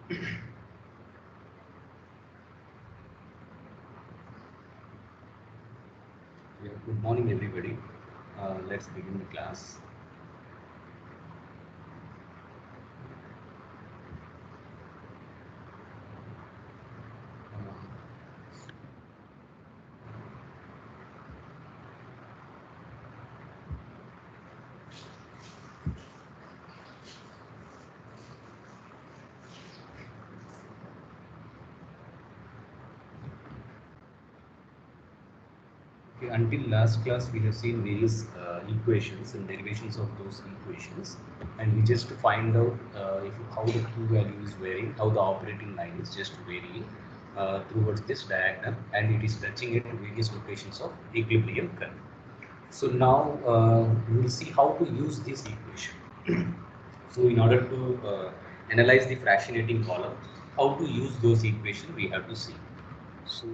Yeah, good morning, everybody. Let's begin the class. Okay, until last class, we have seen various equations and derivations of those equations, and we just find out how the Q value is varying, how the operating line is just varying towards this diagram, and it is touching at various locations of equilibrium curve. So now we will see how to use this equation. So in order to analyze the fractionating column, how to use those equations we have to see. So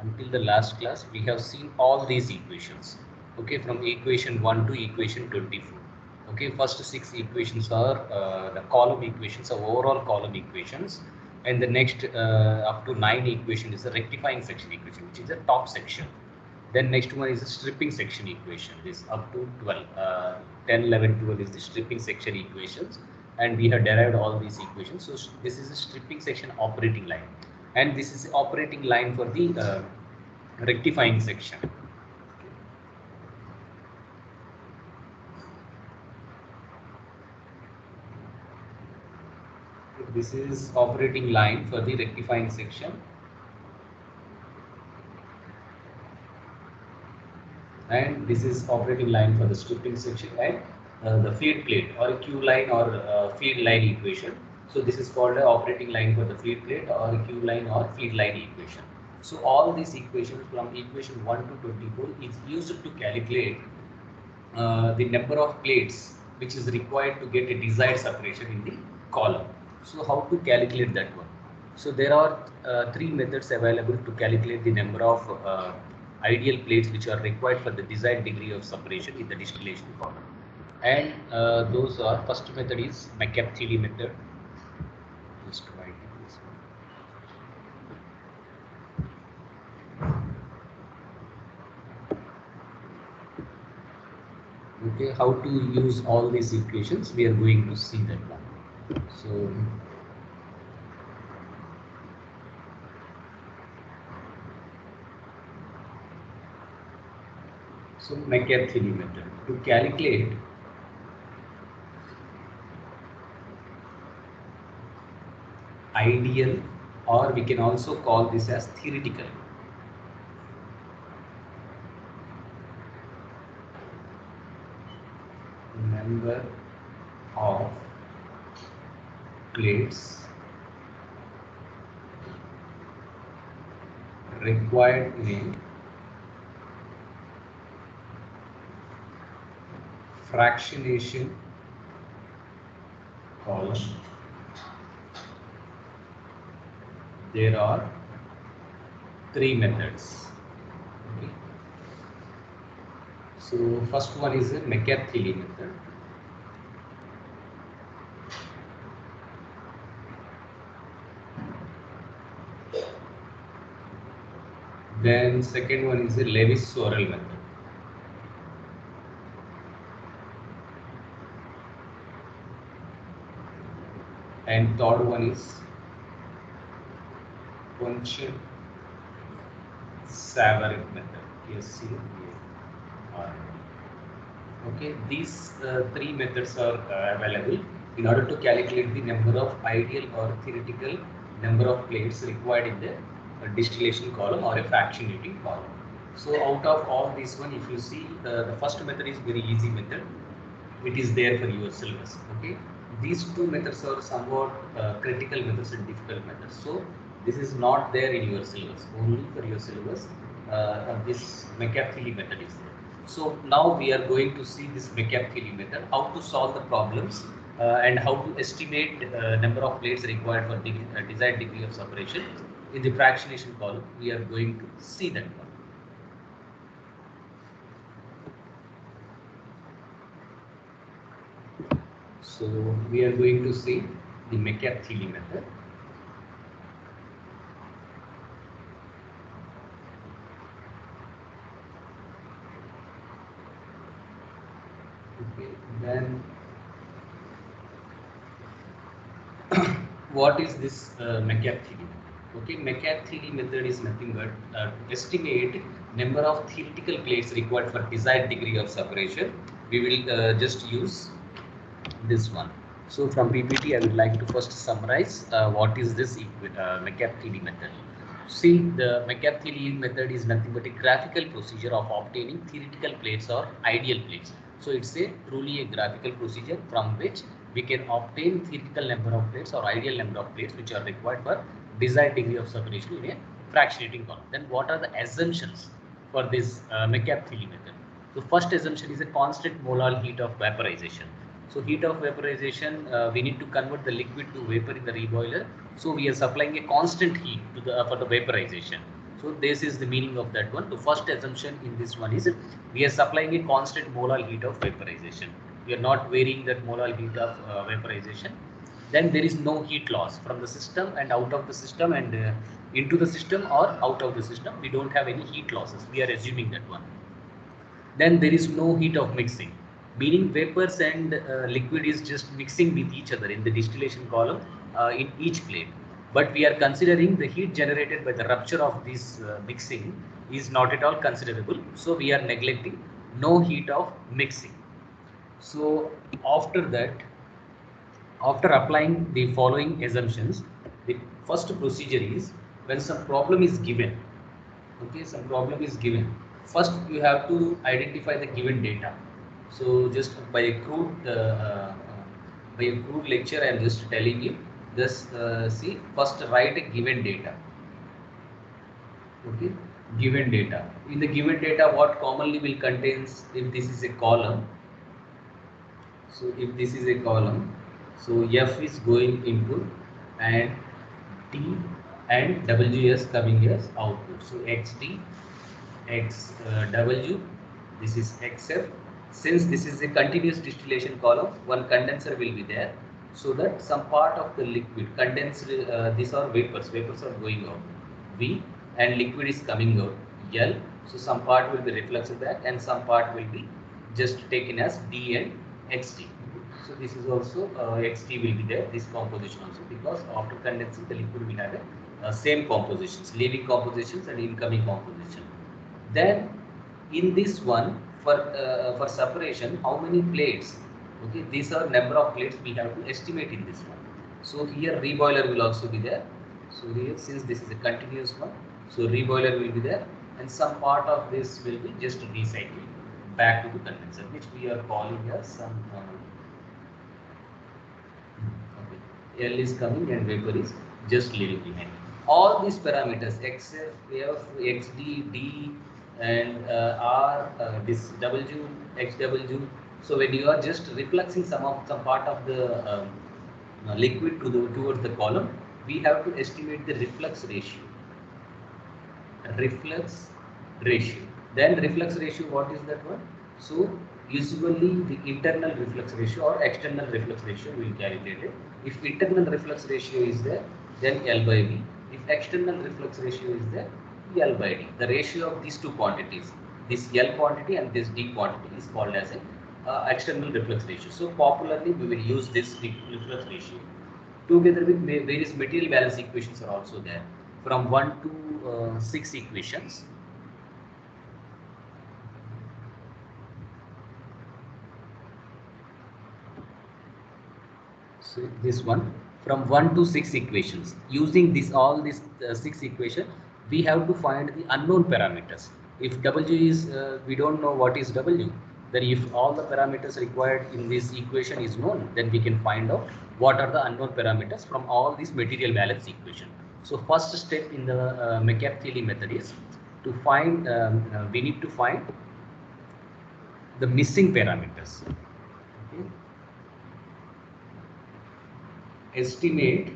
until the last class, we have seen all these equations. Okay, from equation 1 to equation 24. Okay, first 6 equations are the column equations, or overall column equations, and the next up to 9 equation is the rectifying section equation, which is the top section. Then next one is the stripping section equation, this up to 12. 10, 11, 12 is the stripping section equations, and we have derived all these equations. So this is the stripping section operating line, and this is the operating line for the rectifying section. This is operating line for the rectifying section, and this is operating line for the stripping section, and the feed plate or Q line or feed line equation. So this is called a operating line for the feed plate or Q line or feed line equation. So all these equations from equation 1 to 24 is used to calculate the number of plates which is required to get a desired separation in the column. So how to calculate that one? So there are 3 methods available to calculate the number of ideal plates which are required for the desired degree of separation in the distillation column. And those are, first method is McCabe-Thiele method. Just write this one. Okay, how to use all these equations, we are going to see that one. So McCabe-Thiele method to calculate ideal, or we can also call this as theoretical number of plates required in fractionation column. There are 3 methods. Okay. So first one is a McCabe-Thiele method. Then second one is a Lewis-Sorel method. And third one is Savary method. Okay, these 3 methods are available in order to calculate the number of ideal or theoretical number of plates required in the distillation column or a fractionating column. So out of all these one, if you see, the first method is very easy method. It is there for your syllabus. Okay, these 2 methods are somewhat critical methods and difficult methods. So this is not there in your syllabus. Only for your syllabus, this McCabe-Thiele method is there. So now we are going to see this McCabe-Thiele method, how to solve the problems and how to estimate number of plates required for the desired degree of separation in the fractionation column. We are going to see that one. So we are going to see the McCabe-Thiele method. Okay, then what is this McCabe-Thiele method? Okay, McCabe-Thiele method is nothing but to estimate number of theoretical plates required for desired degree of separation. We will just use this one. So from PPT, I would like to first summarize what is this McCabe-Thiele method. See, the McCabe-Thiele method is nothing but a graphical procedure of obtaining theoretical plates or ideal plates. So it's a truly a graphical procedure from which we can obtain theoretical number of plates or ideal number of plates which are required for desired degree of separation in a fractionating column. Then what are the assumptions for this McCabe-Thiele method? The first assumption is a constant molar heat of vaporization. So heat of vaporization, we need to convert the liquid to vapor in the reboiler. So we are supplying a constant heat to the for the vaporization. So this is the meaning of that one. The first assumption in this one is we are supplying a constant molar heat of vaporization. We are not varying that molar heat of vaporization. Then there is no heat loss from the system and out of the system and into the system or out of the system. We don't have any heat losses. We are assuming that one. Then there is no heat of mixing, meaning vapors and liquid is just mixing with each other in the distillation column in each plate. But we are considering the heat generated by the rupture of this mixing is not at all considerable. So we are neglecting no heat of mixing. So after that, after applying the following assumptions, the first procedure is when some problem is given. Okay, some problem is given. First, you have to identify the given data. So just by a crude lecture, I am just telling you. Just see, first write a given data. Okay, given data. In the given data, what commonly will contains if this is a column. So if this is a column, so F is going input and T and W is coming as output. So XT, XW, this is XF. Since this is a continuous distillation column, one condenser will be there, so that some part of the liquid condensed, these are vapors are going out, V, and liquid is coming out, L. So some part will be refluxed back and some part will be just taken as D and XT. So this is also XT will be there, this composition also, because after condensing the liquid will have a same compositions, leaving compositions and incoming composition. Then in this one, for separation, how many plates? Okay, these are number of plates we have to estimate in this one. So here reboiler will also be there. So here, since this is a continuous one, so reboiler will be there, and some part of this will be just recycled back to the condenser, which we are calling as some. Okay. L is coming and vapor is just leaving behind. All these parameters XF, F, XD, D, and R, this W, XW. So when you are just refluxing some part of the liquid towards the column, we have to estimate the reflux ratio. Reflux ratio. Then reflux ratio, what is that one? So usually the internal reflux ratio or external reflux ratio will calculate it. If internal reflux ratio is there, then L by V. If external reflux ratio is there, L by D. The ratio of these two quantities, this L quantity and this D quantity, is called as a external reflux ratio. So popularly we will use this reflux ratio. Together with various material balance equations are also there, from 1 to 6 equations. So this one, from 1 to 6 equations. Using this all these 6 equation, we have to find the unknown parameters. If W is we don't know what is W, then if all the parameters required in this equation is known, then we can find out what are the unknown parameters from all these material balance equation. So first step in the McCabe-Thiele method is to find we need to find the missing parameters. Okay. Estimate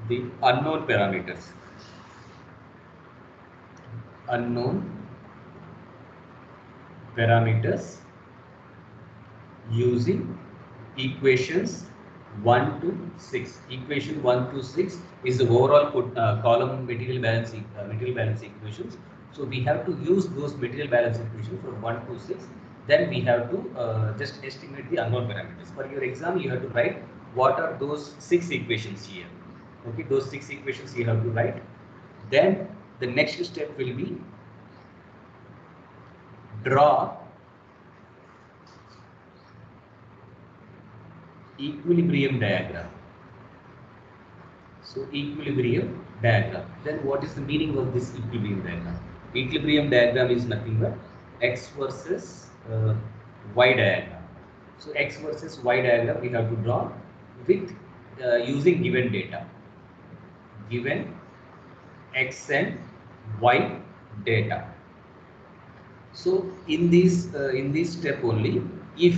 the unknown parameters. Unknown parameters using equations 1 to 6. Equation 1 to 6 is the overall column material balance equations. So we have to use those material balance equations from 1 to 6. Then we have to just estimate the unknown parameters. For your exam, you have to write what are those 6 equations here. Okay, those 6 equations you have to write. Then the next step will be draw equilibrium diagram. So equilibrium diagram. Then what is the meaning of this equilibrium diagram? Equilibrium diagram is nothing but x versus y diagram. So x versus y diagram we have to draw with using given data. Given x and y data. So in this step only, if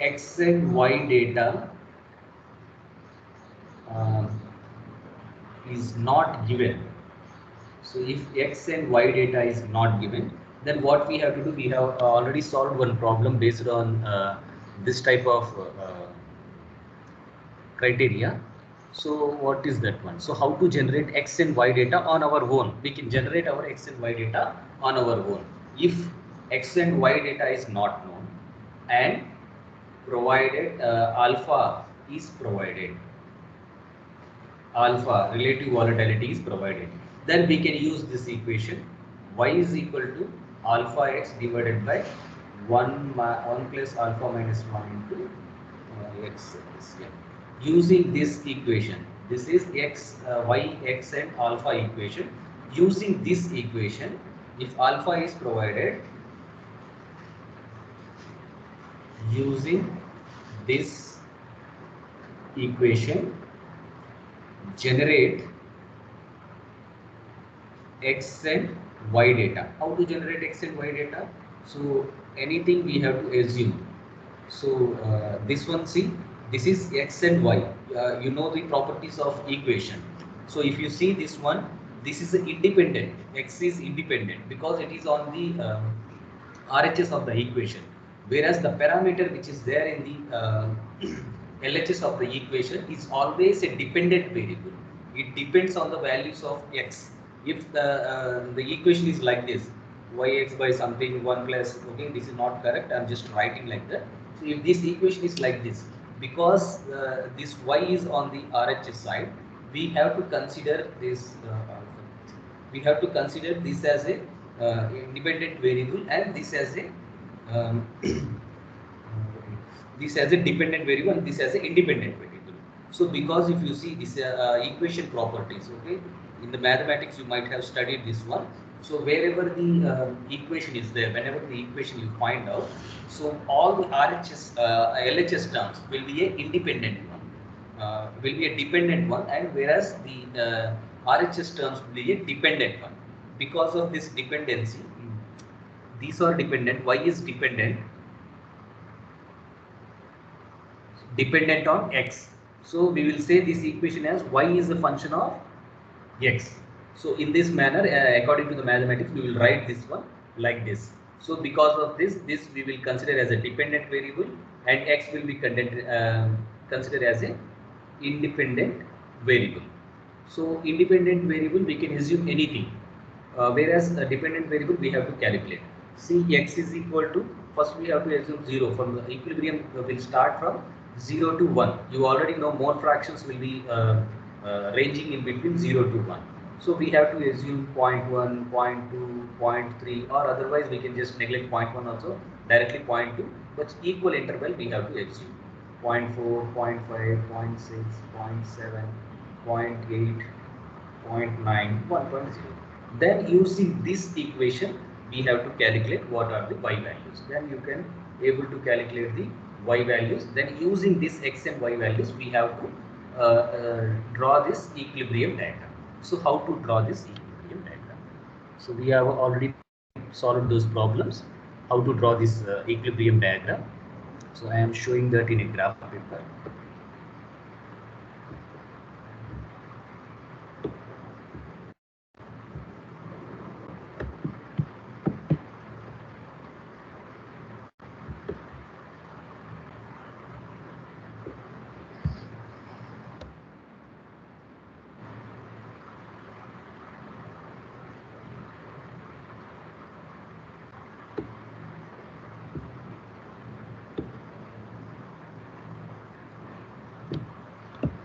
x and y data um, is not given. So if x and y data is not given, then what we have to do, we have already solved one problem based on this type of criteria. So what is that one? So how to generate x and y data on our own? We can generate our x and y data on our own. If x and y data is not known and provided alpha is provided, alpha relative volatility is provided, then we can use this equation y is equal to alpha x divided by 1 plus alpha minus 1 into x. Yeah. Using this equation, this is x y x and alpha equation. Using this equation, if alpha is provided, using this equation, generate x and y data. How to generate x and y data? So anything we have to assume. So this one, see, this is x and y. You know the properties of equation. So if you see this one, this is independent. X is independent because it is on the RHS of the equation. Whereas the parameter which is there in the LHS of the equation is always a dependent variable. It depends on the values of x. If the equation is like this, yx by something 1 plus, okay, this is not correct. I'm just writing like that. So if this equation is like this, because this y is on the RHS side, we have to consider this. We have to consider this as a independent variable and this as a um, this as a dependent variable and this as an independent variable. So because if you see this equation properties, okay, in the mathematics you might have studied this one. So wherever the equation is there, whenever the equation you find out, so all the RHS, LHS terms will be a independent one, will be a dependent one, and whereas the RHS terms will be a dependent one. Because of this dependency, these are dependent, y is dependent on x. So we will say this equation as y is a function of x. So in this manner, according to the mathematics, we will write this one like this. So because of this we will consider as a dependent variable, and x will be considered as a independent variable. So independent variable we can assume anything, whereas a dependent variable we have to calculate. See, x is equal to, first we have to assume 0. From the equilibrium will start from 0 to 1. You already know mode fractions will be ranging in between 0 to 1. So we have to assume 0.1, 0.2, 0.3, or otherwise we can just neglect 0.1 also, directly 0.2, but equal interval we have to assume. 0.4, 0.5, 0.6, 0.7, 0.8, 0.9, 1.0. Then using this equation, we have to calculate what are the y values. Then you can able to calculate the y values. Then using this x and y values, we have to draw this equilibrium diagram. So how to draw this equilibrium diagram? So we have already solved those problems. How to draw this equilibrium diagram? So I am showing that in a graph paper.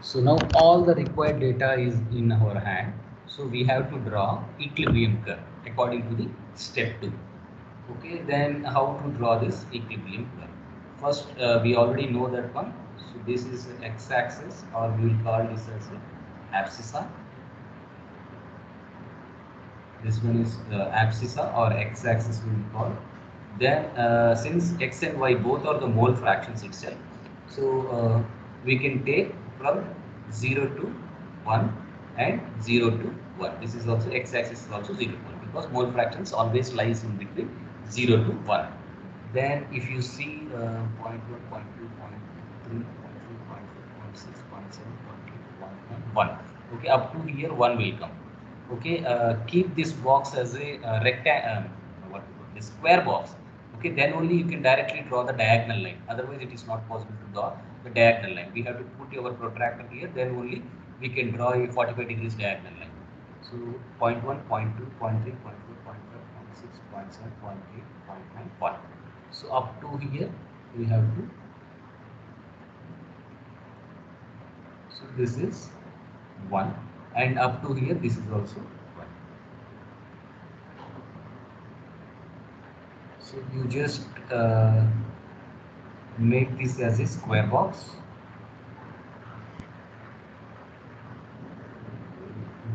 So now all the required data is in our hand. So we have to draw equilibrium curve according to the step 2. Okay, then how to draw this equilibrium curve? First, we already know that one. So this is x-axis, or we will call this as abscissa. This one is abscissa or x-axis we will call. Then since x and y both are the mole fractions itself, so we can take from 0 to 1 and 0 to 1. This is also x-axis is also 0 to 1 because mole fractions always lies in between 0 to 1. Then if you see point 1, point 2, point 3, point 4, point 5, point 6, point 7, point 8, 1, 1. Okay, up to here 1 will come. Okay, keep this box as a the square box. Okay, then only you can directly draw the diagonal line. Otherwise, it is not possible to draw the diagonal line. We have to put our protractor here. Then only we can draw a 45 degrees diagonal line. So point 1, point 2, point 3, point 4, point 5, point 6, point 7, point 8, point 9, 1. So up to here we have to. So this is 1, and up to here this is also 1. So you just make this as a square box.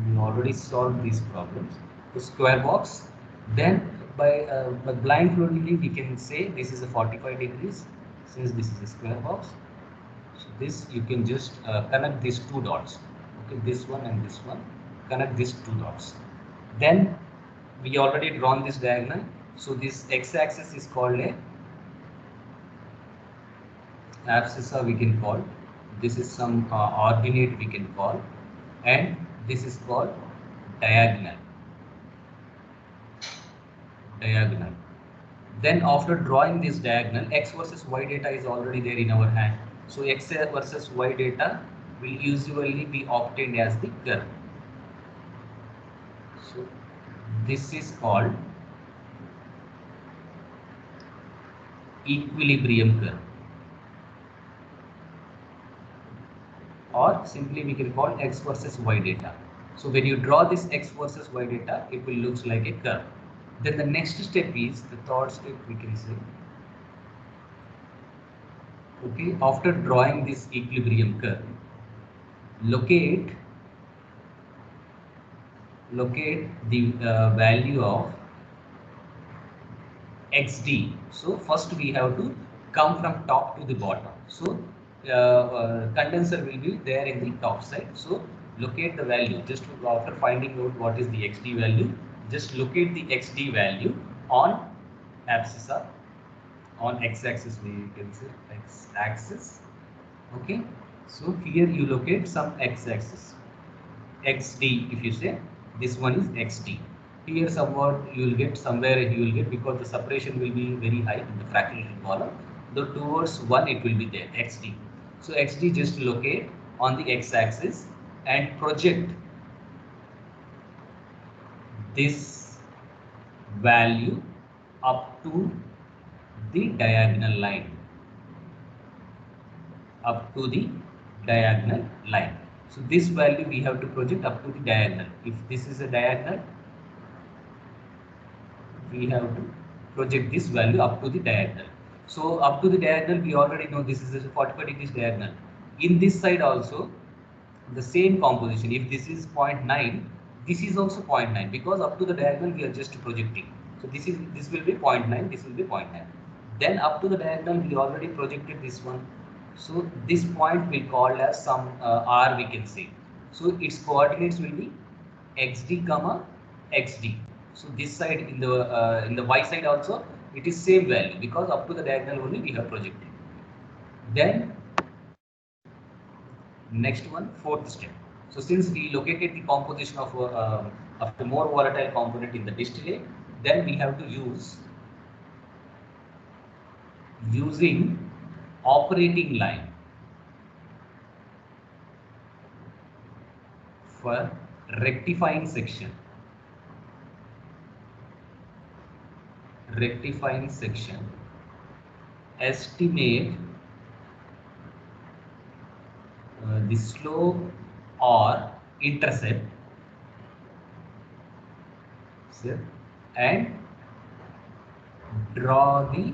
We already solved these problems. The square box. Then by blindfoldedly we can say this is a 45 degrees since this is a square box. So this you can just connect these two dots. Okay, this one and this one. Connect these two dots. Then we already drawn this diagonal. So this x-axis is called a abscissa we can call. This is some ordinate we can call, and this is called diagonal. Diagonal. Then after drawing this diagonal, x versus y data is already there in our hand. So x versus y data will usually be obtained as the curve. So this is called equilibrium curve, or simply we can call x versus y data. So when you draw this x versus y data, it will look like a curve. Then the next step is the third step we can say. Okay, after drawing this equilibrium curve, locate the value of xd. So first we have to come from top to the bottom. So condenser will be there in the top side. So locate the value. Just after finding out what is the xd value, just locate the xd value on abscissa, on x-axis we can say x-axis. Okay, so here you locate some x-axis, xd. If you say this one is xd, here somewhat you will get somewhere you will get, because the separation will be very high in the fractionation column, though towards 1 it will be there xd. So xd just locate on the x-axis and project this value up to the diagonal line, up to the diagonal line. So this value we have to project up to the diagonal. If this is a diagonal, we have to project this value up to the diagonal. So up to the diagonal, we already know this is a 45 degrees diagonal. In this side also, the same composition. If this is 0.9, this is also 0.9, because up to the diagonal we are just projecting. So this will be 0.9, this will be 0.9. Then up to the diagonal we already projected this one. So this point we call as some r we can say. So its coordinates will be xd comma xd. So this side in the y side also it is same value, because up to the diagonal only we have projected. Then next one, fourth step. So since we located the composition of the more volatile component in the distillate, then we have to using operating line for rectifying section. Rectifying section, estimate the slope or intercept, and draw the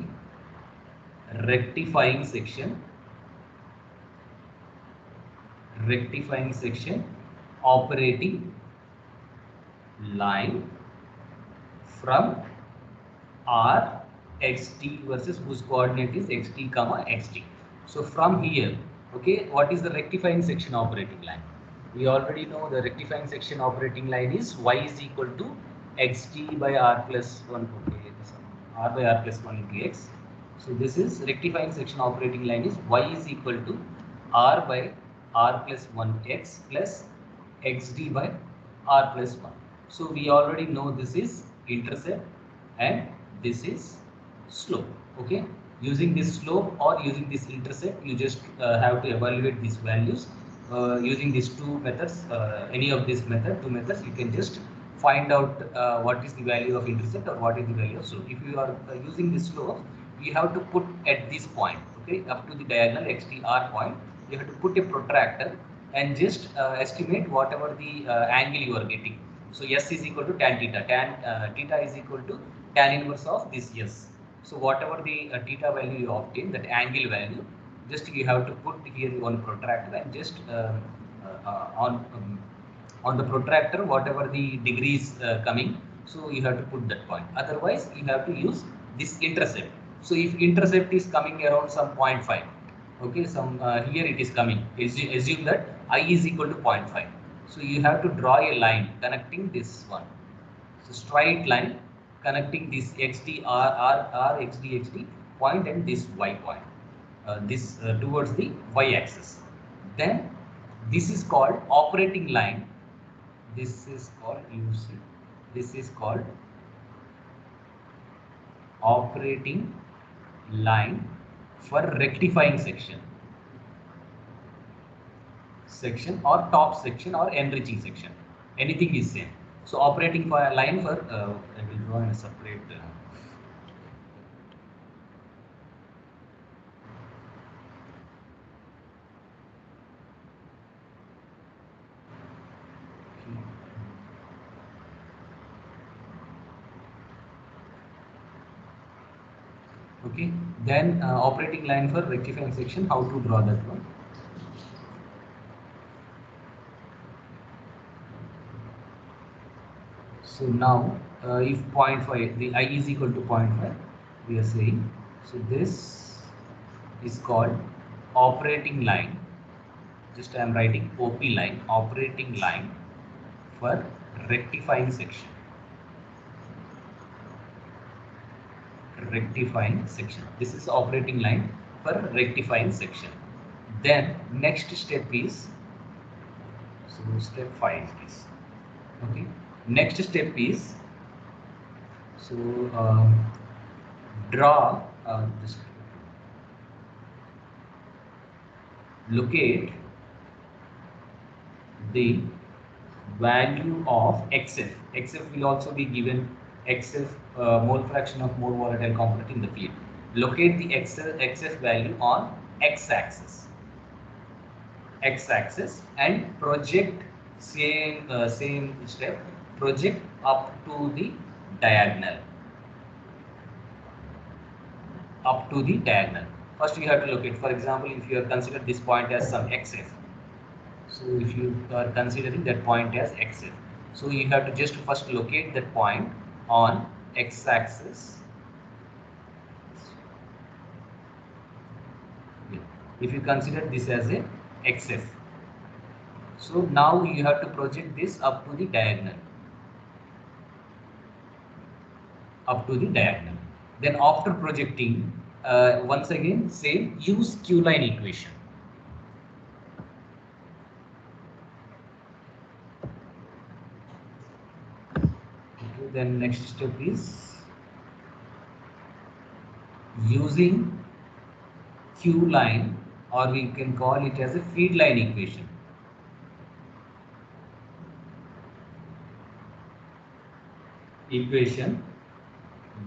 rectifying section operating line from R xt versus whose coordinate is xt comma xt. So from here, okay, what is the rectifying section operating line? We already know the rectifying section operating line is y is equal to xt by r plus 1, okay, r by r plus 1 into x. So this is rectifying section operating line is y is equal to r by r plus 1x plus xd by r plus 1. So we already know this is intercept and this is slope. Okay, using this slope or using this intercept, you just have to evaluate these values using these two methods. Any of these two methods, you can just find out what is the value of intercept or what is the value of slope. If you are using this slope, you have to put at this point, okay, up to the diagonal xtr point, you have to put a protractor and just estimate whatever the angle you are getting. So s is equal to tan theta. Tan theta is equal to tan inverse of this s. So whatever the theta value you obtain, that angle value, just you have to put here one protractor and just on the protractor whatever the degrees coming, so you have to put that point. Otherwise, you have to use this intercept. So if intercept is coming around some 0.5, okay, some here it is coming. Assume that I is equal to 0.5. So you have to draw a line connecting this one. So straight line connecting this xt r xt point and this y point, this towards the y axis. Then this is called operating line. This is called, you see, this is called operating line for rectifying section or top section or enriching section. Anything is same. So operating for a line for I will draw in a separate okay. Then operating line for rectifying section, how to draw that one? So now if 0.5, the I is equal to 0.5, we are saying, so this is called operating line. Just I am writing OP line, operating line for rectifying section. Rectifying section. This is operating line for rectifying section. Then next step is, so step 5 is, okay. Next step is, so draw just locate the value of XF. XF will also be given, XF mole fraction of more volatile component in the field. Locate the XF value on x-axis and project same step, project up to the diagonal. First you have to locate, for example, if you have considered this point as some XF. So if you are considering that point as XF, so you have to just first locate that point on x-axis. If you consider this as a XF, so now you have to project this up to the diagonal. Then after projecting, once again same, use Q-line equation. Okay, then next step is using Q-line, or we can call it as a feed line equation.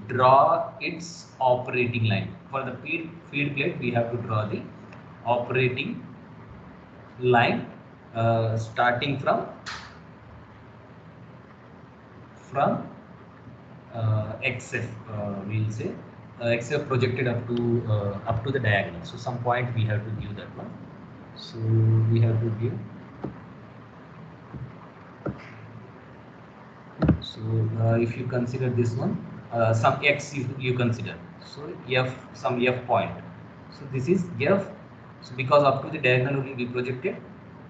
Draw its operating line. For the feed plate, we have to draw the operating line starting from XF, we'll say XF projected up to the diagonal. So some point we have to give that one. So we have to give. So if you consider this one, some X you consider. So F, some F point. So this is F. So because up to the diagonal only we projected,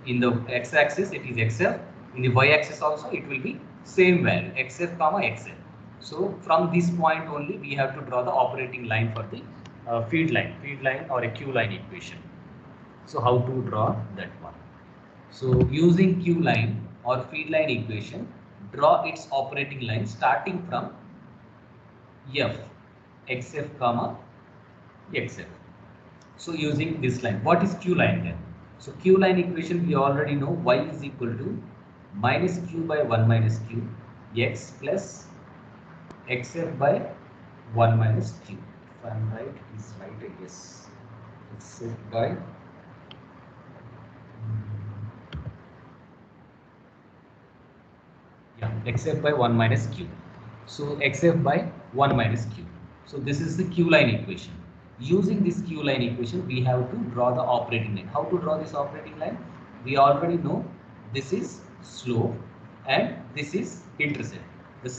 in the X-axis it is XF. In the Y-axis also it will be same value, XF comma XF. So from this point only we have to draw the operating line for the feed line or a Q line equation. So how to draw that one? So using Q line or feed line equation, draw its operating line starting from F, XF comma XF. So using this line, what is Q line then? So Q line equation we already know, y is equal to minus Q by 1 minus Q, X plus XF by 1 minus Q. If I am right, it is right, I guess. XF by XF by 1 minus Q. So XF by 1 minus Q. So this is the Q line equation. Using this Q line equation, we have to draw the operating line. How to draw this operating line? We already know this is slope and this is intercept. The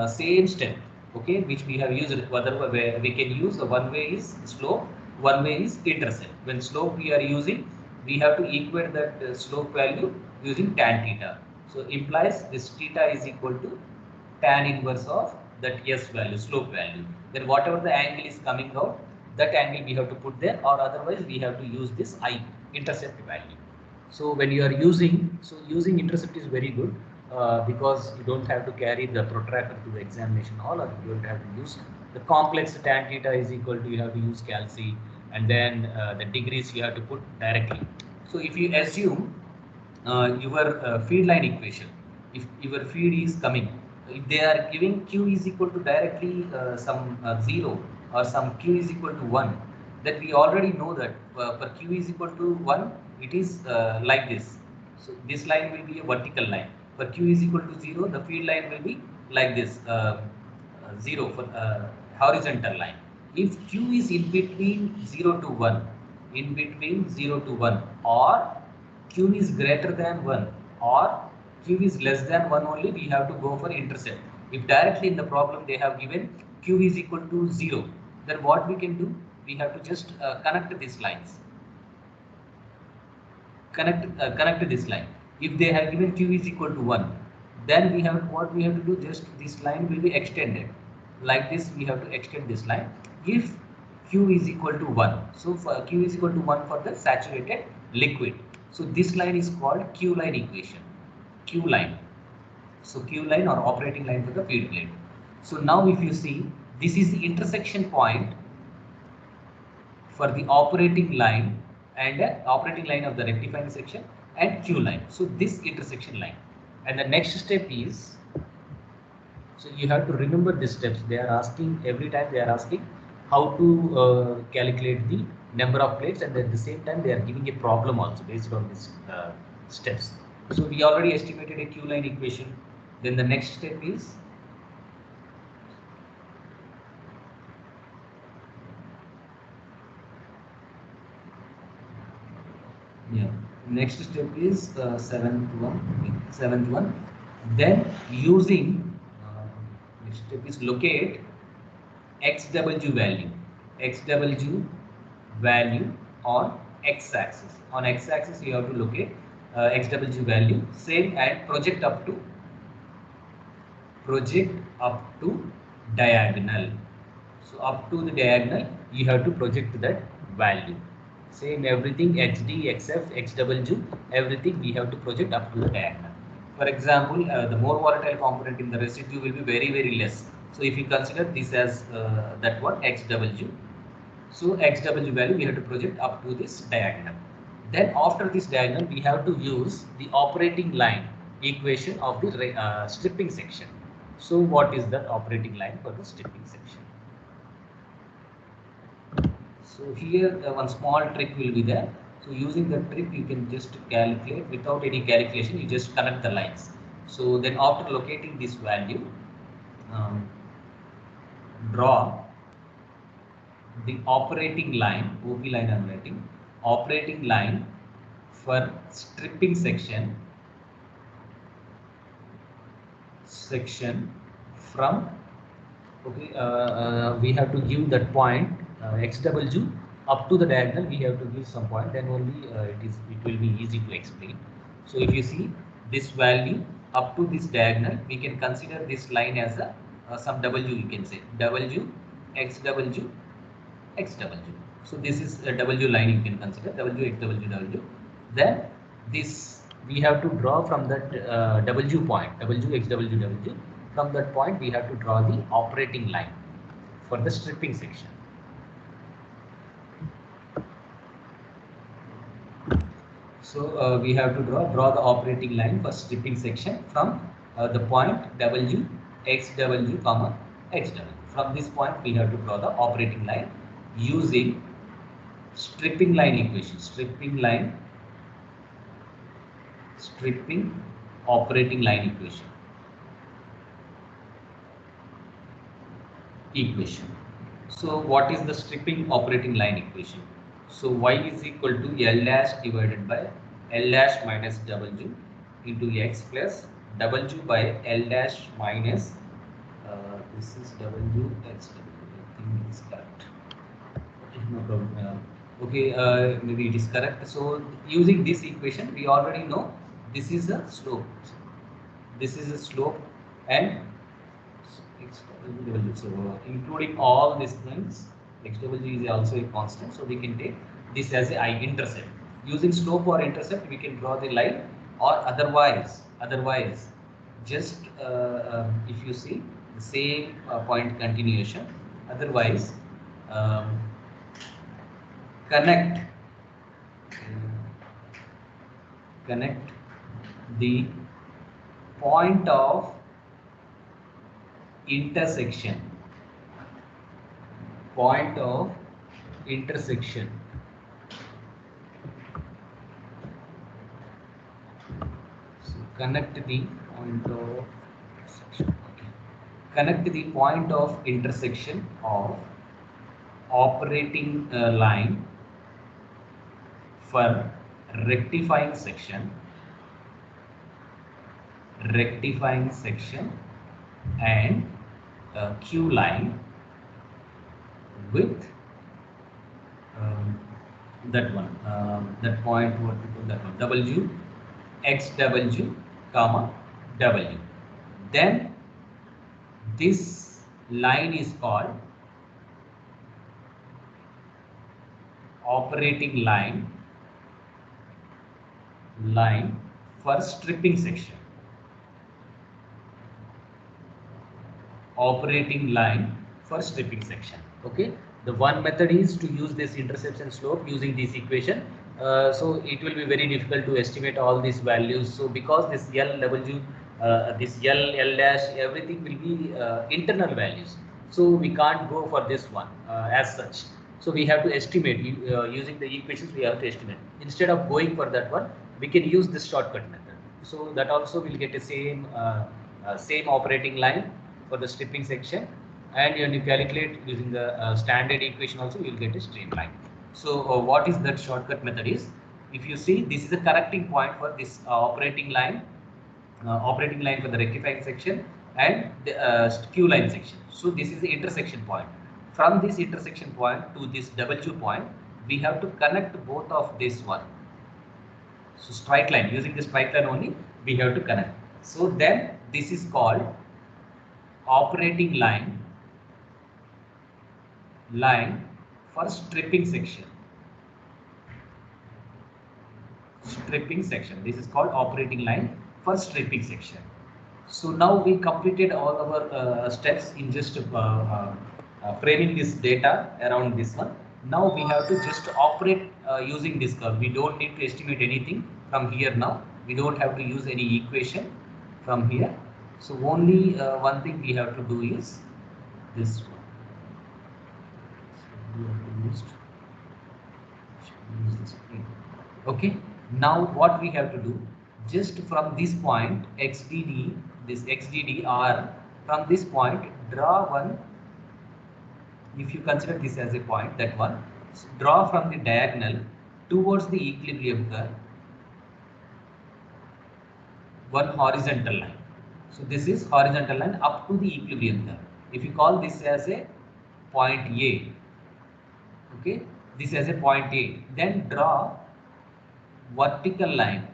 same step, okay, which we have used. Whether we can use, the one way is slope, one way is intercept. When slope we are using, we have to equate that slope value using tan theta. So implies this theta is equal to tan inverse of that S value, slope value. Then whatever the angle is coming out, that angle we have to put there, or otherwise we have to use this I, intercept value. So when you are using, using intercept is very good because you don't have to carry the protractor to the examination hall, or you don't have to use the complex tan theta is equal to, you have to use calci, and then the degrees you have to put directly. So if you assume your feed line equation, if your feed is coming, if they are giving Q is equal to directly some 0 or some Q is equal to 1, then we already know that for Q is equal to 1, it is like this. So this line will be a vertical line. For Q is equal to 0, the feed line will be like this, 0 for horizontal line. If Q is in between 0 to 1, in between 0 to 1, or Q is greater than 1, or Q is less than 1 only, we have to go for intercept. If directly in the problem they have given Q is equal to 0, then what we can do? We have to just connect these lines. Connect this line. If they have given Q is equal to 1, then we have, what we have to do, just this line will be extended. Like this, we have to extend this line. If Q is equal to 1, so for Q is equal to 1 for the saturated liquid. So this line is called Q line equation. Q line. So Q line or operating line for the feed plate. So now if you see, this is the intersection point for the operating line and operating line of the rectifying section and Q line. So this intersection line. And the next step is, so you have to remember these steps. They are asking, every time they are asking how to calculate the number of plates, and at the same time they are giving a problem also based on these steps. So we already estimated a Q line equation. Then the next step is, next step is seventh one. Then using next step is locate XW value on x-axis. On x-axis you have to locate XW value, same, and project up to diagonal. So up to the diagonal you have to project that value. Same, everything XD, XF, XW, everything we have to project up to the diagonal. For example, the more volatile component in the residue will be very less. So if you consider this as that one XW, so XW value we have to project up to this diagonal. Then after this diagonal we have to use the operating line equation of the stripping section. So what is that operating line for the stripping section? So here one small trick will be there. So using the trick, you can just calculate without any calculation. You just connect the lines. So then after locating this value, um, draw the operating line, OP line I'm writing, operating line for stripping section from, okay, we have to give that point xw up to the diagonal. We have to give some point, then only it will be easy to explain. So if you see this value up to this diagonal, we can consider this line as a some w, you can say w xw xw. So this is a w line, you can consider w xw w. Then this we have to draw from that w point, w xw w. From that point we have to draw the operating line for the stripping section. So we have to draw the operating line for stripping section from the point w xw comma xw. From this point we have to draw the operating line using stripping line equation, stripping operating line equation. So what is the stripping operating line equation? So y is equal to L dash divided by L dash minus W into x plus W by L dash minus this is W x W. I think it's correct. Okay, no problem. Okay, maybe it is correct. So using this equation, we already know this is a slope. This is a slope and xw. So including all these things, xw is also a constant. So we can take this as a intercept. Using slope or intercept, we can draw the line, or otherwise, just if you see the same point continuation. Otherwise, um, connect the point of intersection so connect the point of intersection. Okay. Connect the point of intersection of operating line for rectifying section and Q line with that one, that point, what we call that one, W xw comma W. Then this line is called operating line for stripping section. Operating line for stripping section. Okay. The one method is to use this intersection slope using this equation. So it will be very difficult to estimate all these values. So because this L, W, this L dash, everything will be internal values. So we can't go for this one as such. So we have to estimate using the equations. We have to estimate. Instead of going for that one, we can use this shortcut method. So that also will get the same operating line for the stripping section, and when you calculate using the standard equation also, you will get a straight line. So what is that shortcut method is, if you see, this is a connecting point for this operating line for the rectifying section and the Q line section. So this is the intersection point. From this intersection point to this W point, we have to connect both of this one. So straight line, using the straight line only, we have to connect. So then this is called operating line for stripping section. This is called operating line for stripping section. So now we completed all our steps in just framing this data around this one. Now we have to just operate using this curve. We don't need to estimate anything from here now. We don't have to use any equation from here. So only one thing we have to do is this one. So we have to use this. Okay, now what we have to do, just from this point xdd, this xdd or from this point draw one. If you consider this as a point, that one, draw from the diagonal towards the equilibrium curve one horizontal line. So this is horizontal line up to the equilibrium curve. If you call this as a point A, okay, this as a point A, then draw vertical line.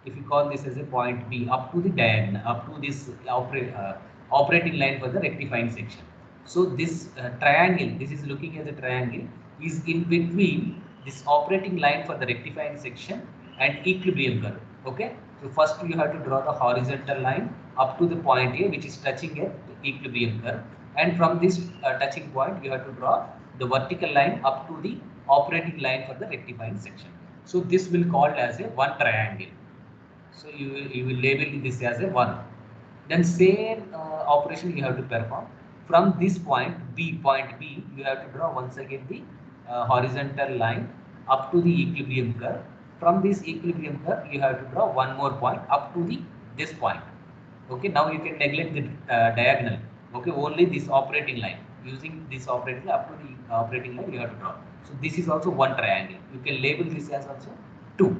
If you call this as a point B up to the diagonal, up to this operating line for the rectifying section. So this triangle, this is looking as a triangle, is in between this operating line for the rectifying section and equilibrium curve. Okay, so first you have to draw the horizontal line up to the point A, which is touching at the equilibrium curve, and from this touching point you have to draw the vertical line up to the operating line for the rectifying section. So this will called as a one triangle. So you will label this as a one. Then same operation you have to perform from this point B. Point B, you have to draw once again the horizontal line up to the equilibrium curve. From this equilibrium curve, you have to draw one more point up to the this point. Okay, now you can neglect the diagonal. Okay, only this operating line. Using this operating line up to the operating line, you have to draw. So this is also one triangle. You can label this as also two.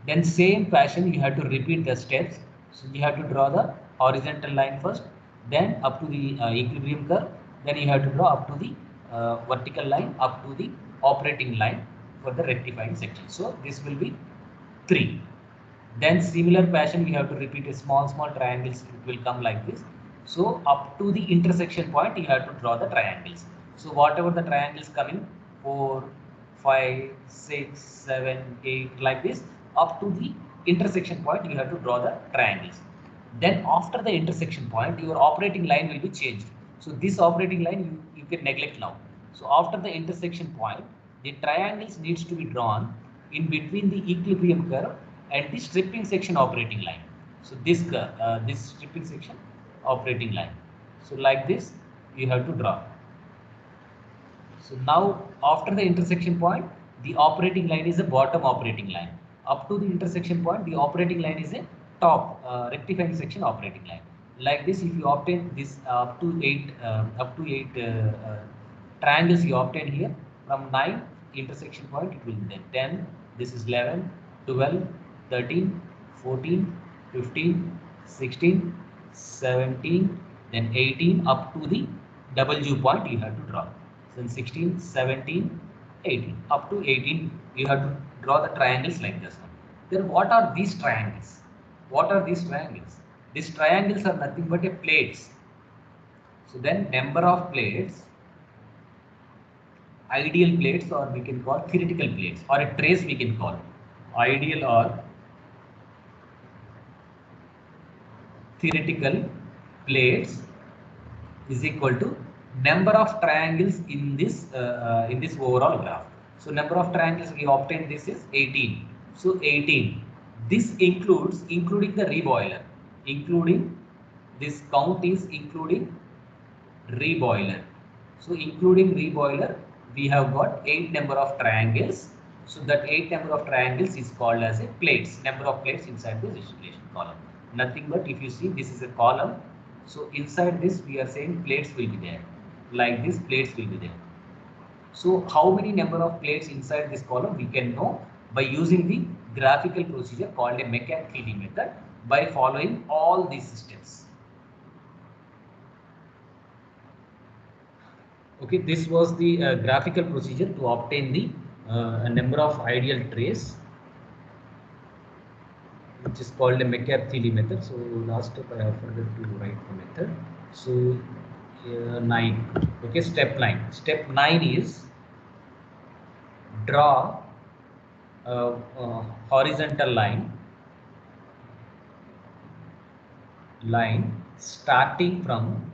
Then same fashion you have to repeat the steps. So you have to draw the horizontal line first, then up to the equilibrium curve, then you have to draw up to the vertical line up to the operating line for the rectifying section. So this will be 3. Then similar fashion we have to repeat a small triangles. It will come like this. So up to the intersection point you have to draw the triangles. So whatever the triangles coming 4, 5, 6, 7, 8 like this, up to the intersection point you have to draw the triangles. Then after the intersection point your operating line will be changed. So this operating line you can neglect now. So after the intersection point the triangles needs to be drawn in between the equilibrium curve and the stripping section operating line. So this this stripping section operating line. So like this you have to draw. So now after the intersection point, the operating line is a bottom operating line. Up to the intersection point, the operating line is a top rectifying section operating line. Like this, if you obtain this up to eight triangles you obtain here, from 9 intersection point it will be then 10. This is 11, 12, 13, 14, 15, 16, 17, then 18 up to the double U point you have to draw. Then 16, 17, 18. Up to 18, you have to draw the triangles like this one. Then what are these triangles? What are these triangles? These triangles are nothing but a plates. So then number of plates, ideal plates, or we can call theoretical plates, or a trace we can call ideal or theoretical plates is equal to number of triangles in this overall graph. So number of triangles we obtained this is 18. So 18. This includes including the reboiler. Including this count is including reboiler. So including reboiler, we have got 8 number of triangles. So that 8 number of triangles is called as a plates. Number of plates inside the distribution column. Nothing but if you see this is a column. So inside this we are saying plates will be there. Like this plates will be there. So how many number of plates inside this column we can know by using the graphical procedure called a McCabe-Thiele method by following all these steps. Okay, this was the graphical procedure to obtain the number of ideal trace, which is called a McCabe-Thiele method. So last step I have forgot to write the method. So 9. Okay, step 9. Step 9 is draw a horizontal line starting from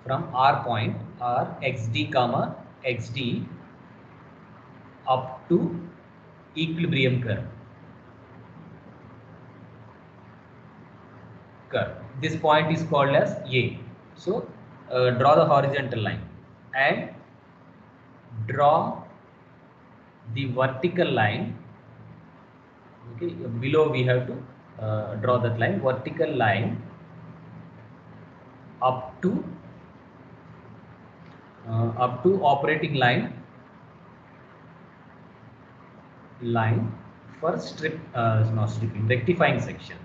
R point or xd comma xd up to equilibrium curve. This point is called as A. So draw the horizontal line and draw the vertical line. Okay, below we have to draw that line, vertical line up to operating line for not stripping, rectifying section.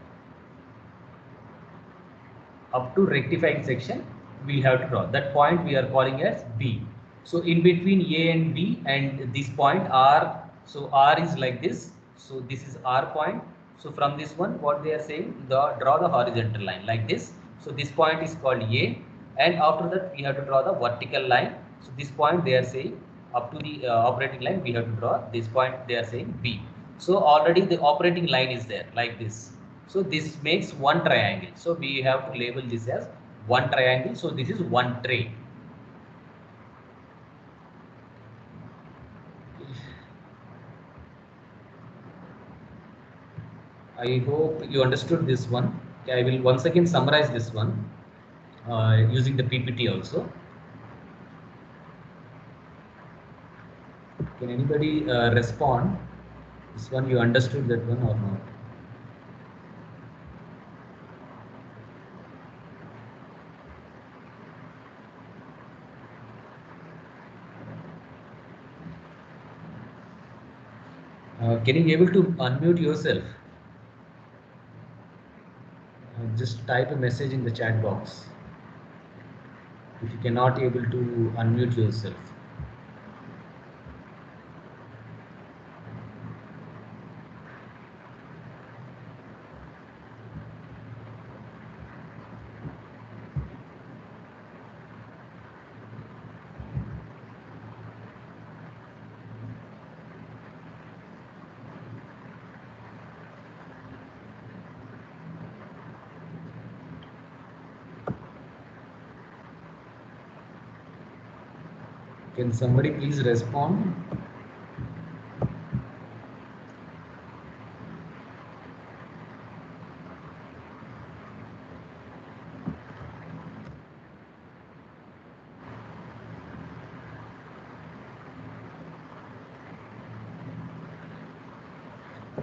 Up to rectifying section we have to draw that point, we are calling as B. So in between A and B and this point R, so R is like this, so this is R point. So from this one what they are saying, draw the horizontal line like this. So this point is called A, and after that we have to draw the vertical line. So this point they are saying up to the operating line we have to draw this point, they are saying B. So already the operating line is there like this. So this makes one triangle. So we have to label this as one triangle. So this is one tray. I hope you understood this one. I will once again summarize this one using the PPT also. Can anybody respond? This one you understood that one or not? Can you be able to unmute yourself? Just type a message in the chat box if you cannot able to unmute yourself. Can somebody please respond?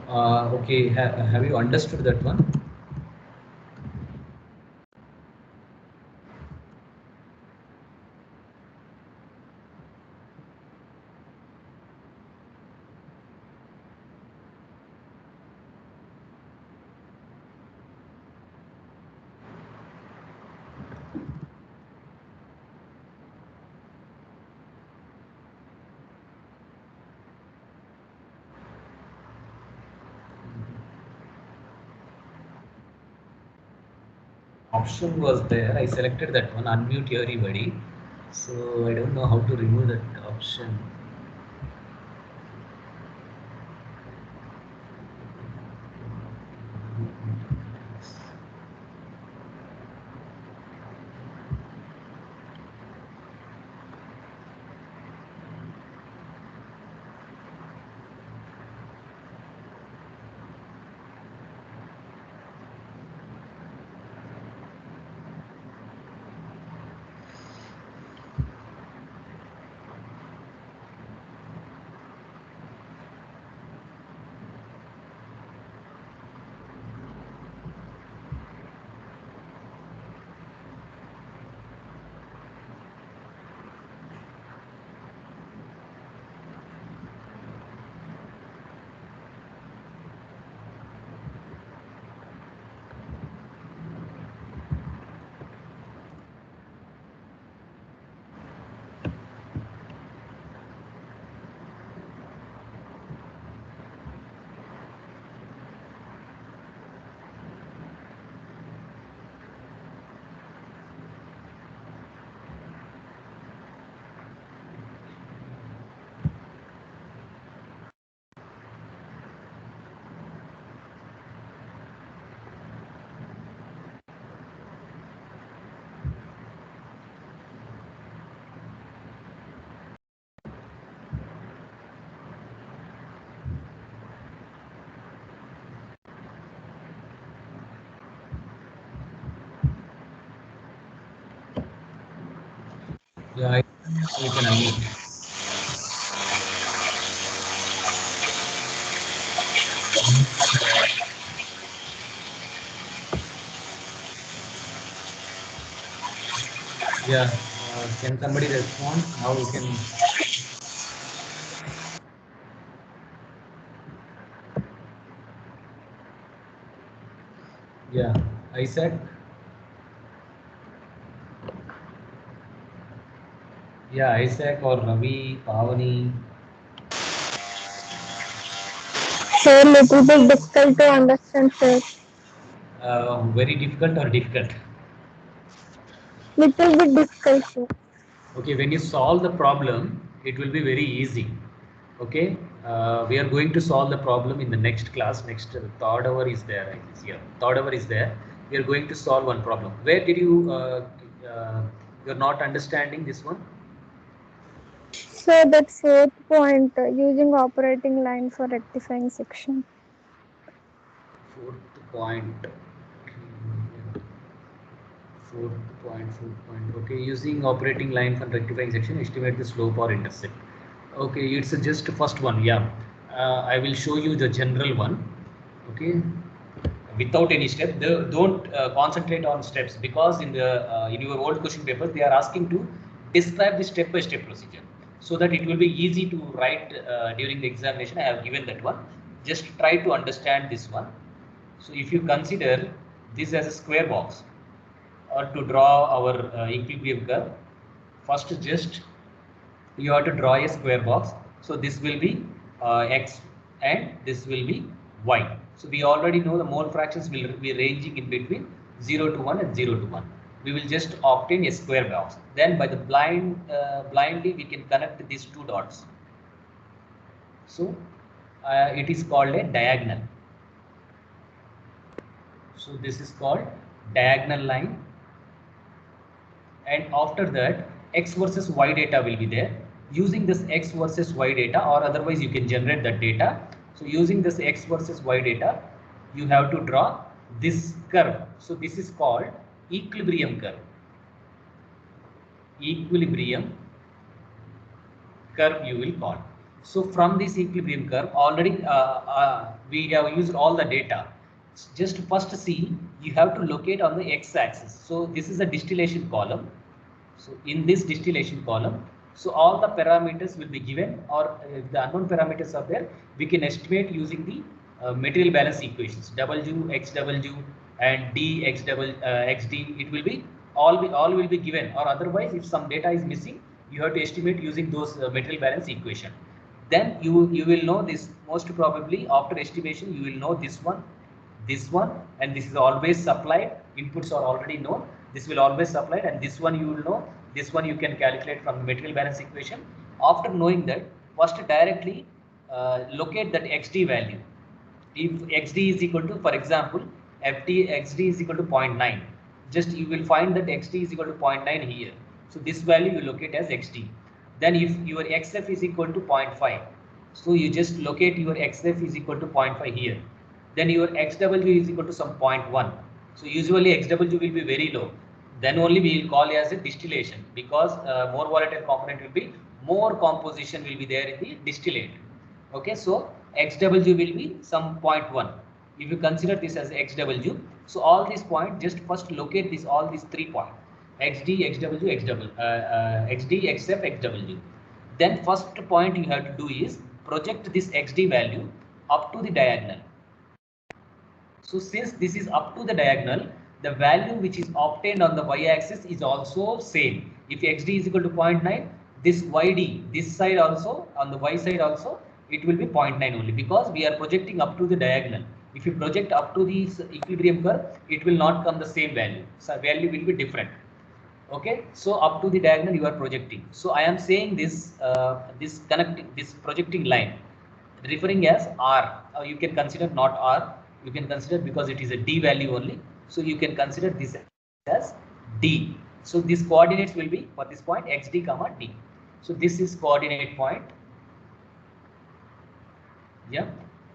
Okay, have you understood that one? Option was there. I selected that one, unmute everybody. So I don't know how to remove that option. Yeah, you can unmute. Yeah, can somebody respond? How we can? Yeah, Isaac. Yeah, Isaac or Ravi, Pavani. Sir, little bit difficult to understand, sir. Very difficult or difficult? Little bit difficult, sir. Okay, when you solve the problem, it will be very easy. Okay, we are going to solve the problem in the next class. Next, third hour is there, I guess. Yeah, third hour is there. We are going to solve one problem. Where did you, you're not understanding this one? So that fourth point, using operating line for rectifying section. Fourth point. Fourth point. Okay, using operating line for rectifying section, estimate the slope or intercept. Okay, it's just first one. Yeah, I will show you the general one. Okay, without any step. They don't concentrate on steps, because in your old question papers they are asking to describe the step-by-step procedure, so that it will be easy to write during the examination. I have given that one. Just try to understand this one. So if you consider this as a square box, or to draw our equilibrium curve, first just you have to draw a square box. So this will be x and this will be y. So we already know the mole fractions will be ranging in between 0 to 1 and 0 to 1. We will just obtain a square box. Then by the blindly we can connect these two dots. So it is called a diagonal. So this is called diagonal line. And after that, x versus y data will be there. Using this x versus y data, or otherwise you can generate that data. So using this x versus y data, you have to draw this curve. So this is called equilibrium curve. Equilibrium curve you will call. So from this equilibrium curve, already we have used all the data. Just first see, you have to locate on the x-axis. So this is a distillation column. So in this distillation column, so all the parameters will be given, or if the unknown parameters are there, we can estimate using the material balance equations, W, XW and D, XD. It will be all will be given, or otherwise if some data is missing, you have to estimate using those material balance equation. Then you will know this. Most probably after estimation you will know this one, and this is always supplied. Inputs are already known. This will always supplied, and this one you will know. This one you can calculate from the material balance equation. After knowing that, first directly locate that xd value. If xd is equal to, for example, xd is equal to 0.9, just you will find that xd is equal to 0.9 here. So this value you locate as xd. Then if your xf is equal to 0.5, so you just locate your xf is equal to 0.5 here. Then your xw is equal to some 0.1. So usually xw will be very low. Then only we will call it as a distillation, because more volatile component will be, more composition will be there in the distillate. Okay, so xw will be some 0.1. If you consider this as xw, so all these points, just first locate this, all these 3 points, xd, xw, xd, xf, xw. Then first point you have to do is project this xd value up to the diagonal. So since this is up to the diagonal, the value which is obtained on the y-axis is also same. If xd is equal to 0.9, this yd, this side also, on the y side also, it will be 0.9 only, because we are projecting up to the diagonal. If you project up to the equilibrium curve, it will not come the same value. So value will be different. Okay, so up to the diagonal you are projecting. So I am saying this this projecting line referring as R, or you can consider not R, you can consider, because it is a D value only. So you can consider this as D. So these coordinates will be for this point xd comma D. So this is coordinate point. Yeah.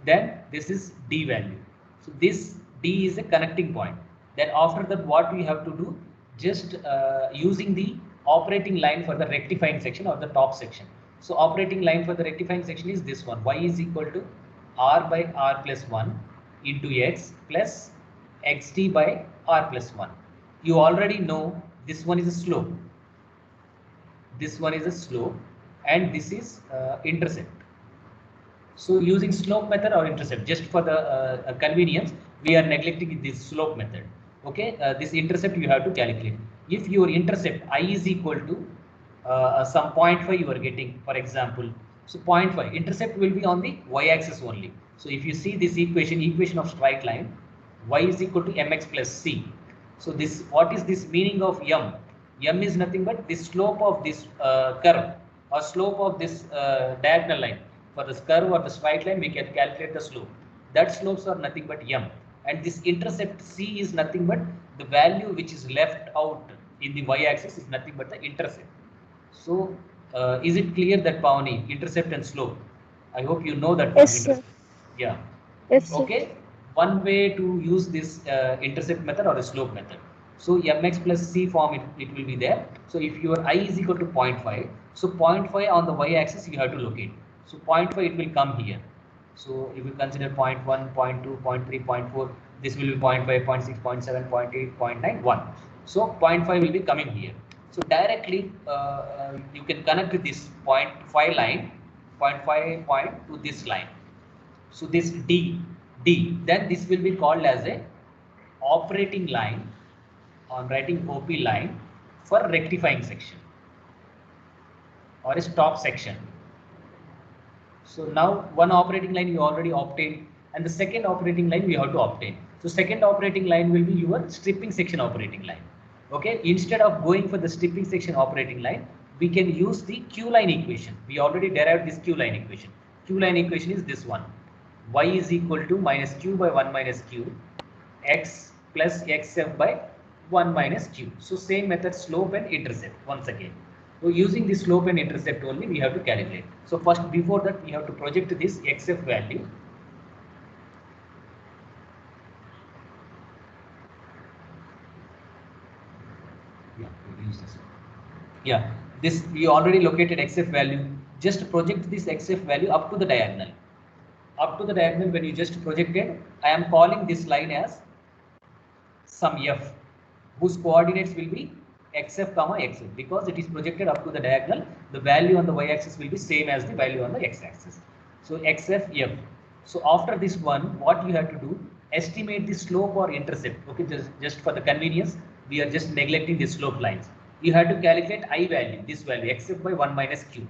Then this is D value. So this D is a connecting point. Then after that, what we have to do, just using the operating line for the rectifying section or the top section. So operating line for the rectifying section is this one. Y is equal to R by R plus 1 into x plus xt by r plus 1. You already know this one is a slope. This one is a slope and this is intercept. So using slope method or intercept, just for the convenience, we are neglecting this slope method. Okay, this intercept you have to calculate. If your intercept I is equal to some 0.5 you are getting, for example, so 0.5 intercept will be on the y-axis only. So if you see this equation of straight line, y is equal to mx plus c. So this, what is this meaning of m? M is nothing but the slope of this curve or slope of this diagonal line. For the curve or the straight line, we can calculate the slope. That slopes are nothing but m. And this intercept c is nothing but the value which is left out in the y-axis is nothing but the intercept. So is it clear that, Pavani, intercept and slope? I hope you know that one. Yes, sir. Yeah. Yes, sir. Okay. One way to use this intercept method or a slope method. So mx plus c form it will be there. So if your I is equal to 0.5, so 0.5 on the y-axis you have to locate. So 0.5 it will come here. So if you consider 0.1, 0.2, 0.3, 0.4, this will be 0.5, 0.6, 0.7, 0.8, 0.9, 1. So 0.5 will be coming here. So directly you can connect this 0.5 line, 0.5 point to this line. So this D, then this will be called as a operating line. I'm writing OP line for rectifying section or a stop section. So now one operating line you already obtained and the second operating line we have to obtain. So second operating line will be your stripping section operating line. Okay, instead of going for the stripping section operating line, we can use the Q line equation. We already derived this Q line equation. Q line equation is this one. Y is equal to minus Q by 1 minus Q, X plus XF by 1 minus Q. So same method, slope and intercept once again. So using the slope and intercept only we have to calculate. So first, before that, we have to project this XF value. Yeah, we'll use this. Yeah, this we already located XF value. Just project this XF value up to the diagonal. Up to the diagonal, when you just projected, I am calling this line as some f, whose coordinates will be xf comma xf, because it is projected up to the diagonal. The value on the y-axis will be same as the value on the x-axis. So xf f. So after this one, what you have to do, estimate the slope or intercept. Okay, just for the convenience, we are just neglecting the slope lines. You have to calculate I value, this value xf by 1 minus q.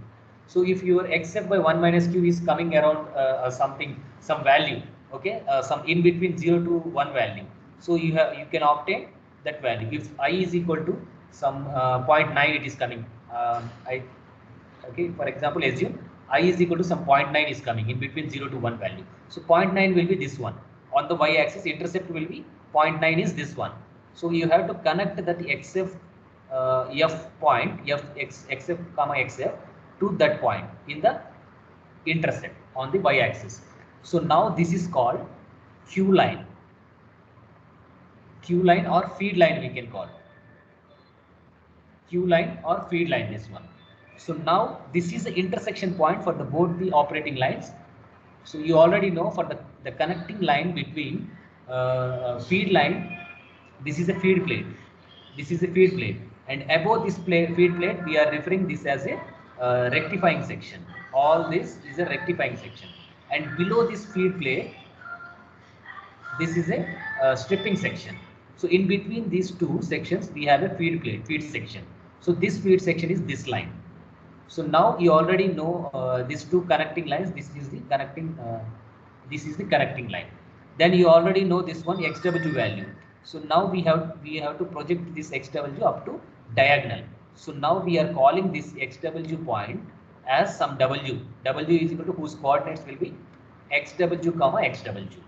So if your xf by 1 minus q is coming around some value, okay, some in between 0 to 1 value. So you can obtain that value. If I is equal to some 0.9, it is coming. Okay, for example, assume I is equal to some 0.9 is coming in between 0 to 1 value. So 0.9 will be this one. On the y-axis, intercept will be 0.9 is this one. So you have to connect that xf f point, xf comma xf to that point in the intercept on the y-axis. So now this is called Q line. Q line or feed line we can call. Q line or feed line, this one. So now this is the intersection point for the both the operating lines. So you already know for the connecting line between feed line, this is a feed plate. This is a feed plate, and above this feed plate we are referring this as a rectifying section. All this is a rectifying section, and below this feed plate, this is a stripping section. So in between these two sections, we have a feed plate, feed section. So this feed section is this line. So now you already know these two connecting lines. This is the connecting line. Then you already know this one XW value. So now we have to project this XW up to diagonal. So now we are calling this XW point as some W. W is equal to whose coordinates will be XW comma XW.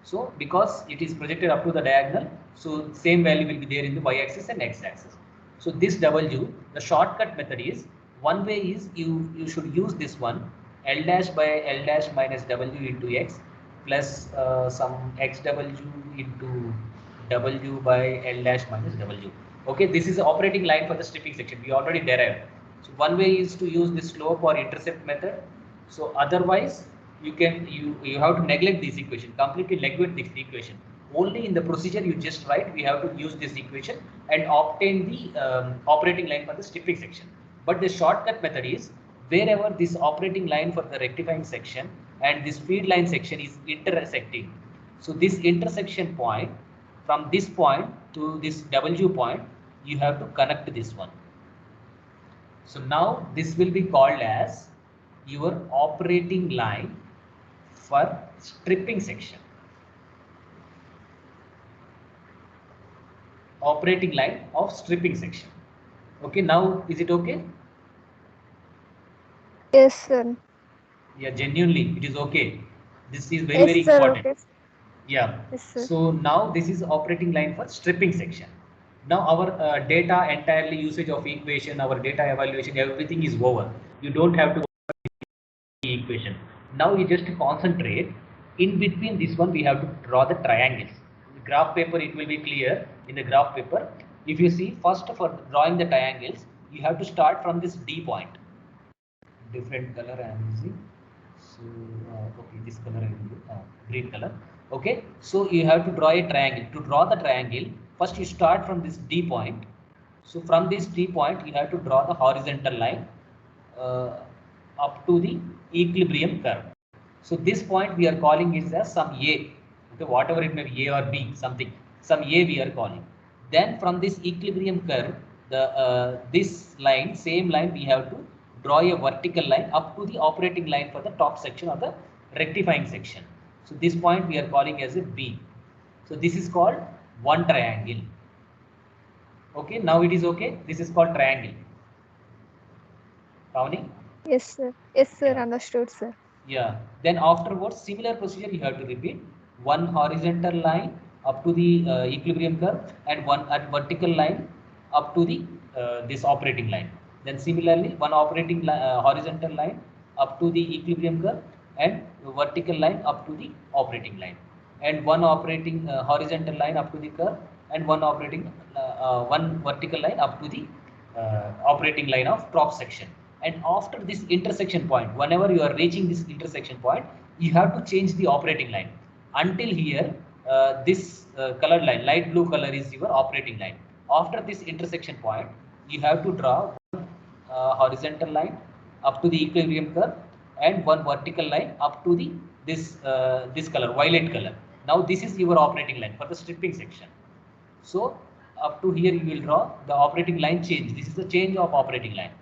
So because it is projected up to the diagonal, so same value will be there in the y-axis and x-axis. So this W, the shortcut method is, one way is you should use this one, L dash by L dash minus W into X plus some XW into W by L dash minus W. Okay, this is the operating line for the stripping section. We already derived. So one way is to use the slope or intercept method. So otherwise, you have to neglect this equation, completely neglect this equation. Only in the procedure you just write, we have to use this equation and obtain the operating line for the stripping section. But the shortcut method is wherever this operating line for the rectifying section and this feed line section is intersecting. So this intersection point, from this point to this W point, you have to connect this one. So now this will be called as your operating line for stripping section. Operating line of stripping section. Okay, now is it okay? Yes, sir. Yeah, genuinely, it is okay. This is very, Yes, very sir. important. Okay. Yeah. Yes, sir. So now this is operating line for stripping section. Now our data entirely usage of equation, our data evaluation, everything is over. You don't have to equation. Now you just concentrate. In between this one, we have to draw the triangles. In the graph paper, it will be clear. In the graph paper, if you see, first for drawing the triangles, you have to start from this D point. Different color I am using. So okay, this color I will use, green color. Okay, so you have to draw a triangle. To draw the triangle, first you start from this D point. So from this D point, you have to draw the horizontal line uh, up to the equilibrium curve. So this point we are calling is as some A. Okay, whatever it may be, A or B, something, some A we are calling. Then from this equilibrium curve, the this line, same line, we have to draw a vertical line up to the operating line for the top section of the rectifying section. So this point we are calling as a B. So this is called one triangle. Okay, now it is okay. This is called triangle. Pavani? Yes, sir. Yes, sir. Yeah. Understood, sir. Yeah. Then afterwards, similar procedure you have to repeat. One horizontal line up to the equilibrium curve and one at vertical line up to the this operating line. Then similarly, one horizontal line up to the equilibrium curve and vertical line up to the operating line, and one operating horizontal line up to the curve and one vertical line up to the operating line of top section. And after this intersection point, whenever you are reaching this intersection point, you have to change the operating line. Until here, this colored line, light blue color, is your operating line. After this intersection point, you have to draw one horizontal line up to the equilibrium curve and one vertical line up to the this color, violet color. Now this is your operating line for the stripping section. So up to here you will draw the operating line change. This is the change of operating line.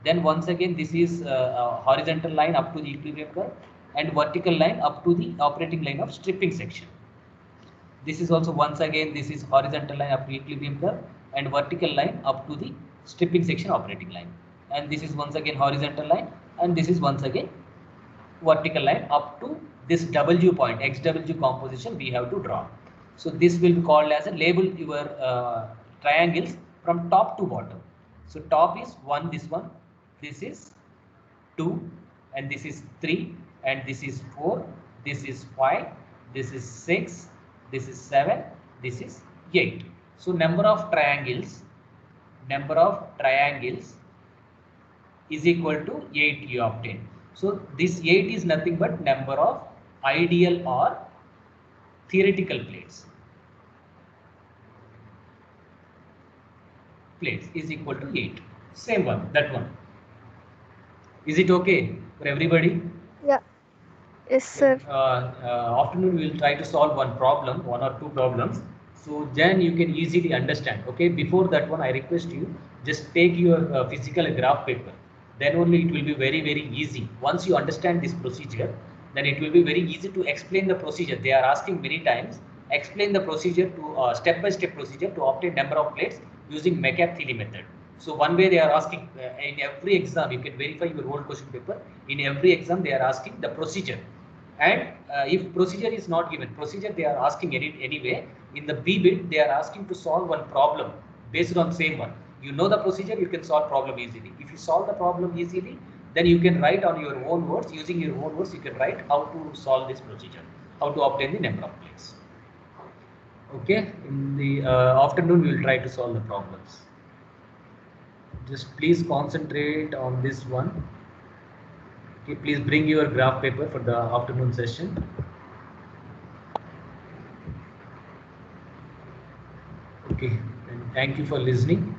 Then once again this is horizontal line up to the equilibrium curve and vertical line up to the operating line of stripping section. This is also once again this is horizontal line up to equilibrium curve and vertical line up to the stripping section operating line. And this is once again horizontal line and this is once again vertical line up to this W point, XW composition we have to draw. So this will be called as a label your triangles from top to bottom. So top is 1, this is 2, and this is 3, and this is 4, this is 5, this is 6, this is 7, this is 8. So number of triangles is equal to 8 you obtain. So this 8 is nothing but number of ideal or theoretical plates. Plates is equal to 8. Same one, that one. Is it okay for everybody? Yeah. Yes, Okay. sir. Afternoon we will try to solve one or two problems. So then you can easily understand. Okay. Before that one, I request you just take your physical graph paper. Then only it will be very, very easy. Once you understand this procedure, then it will be very easy to explain the procedure. They are asking many times, explain the procedure to step-by-step procedure to obtain number of plates using McCabe-Thiele method. So one way they are asking in every exam, you can verify your old question paper. In every exam, they are asking the procedure. And if procedure is not given, procedure they are asking anyway. In the B bit, they are asking to solve one problem based on same one. You know the procedure, you can solve problem easily. If you solve the problem easily, then you can write on your own words. Using your own words, you can write how to solve this procedure, how to obtain the number of plates. Okay, in the afternoon, we will try to solve the problems. Just please concentrate on this one. Okay, please bring your graph paper for the afternoon session. Okay, and thank you for listening.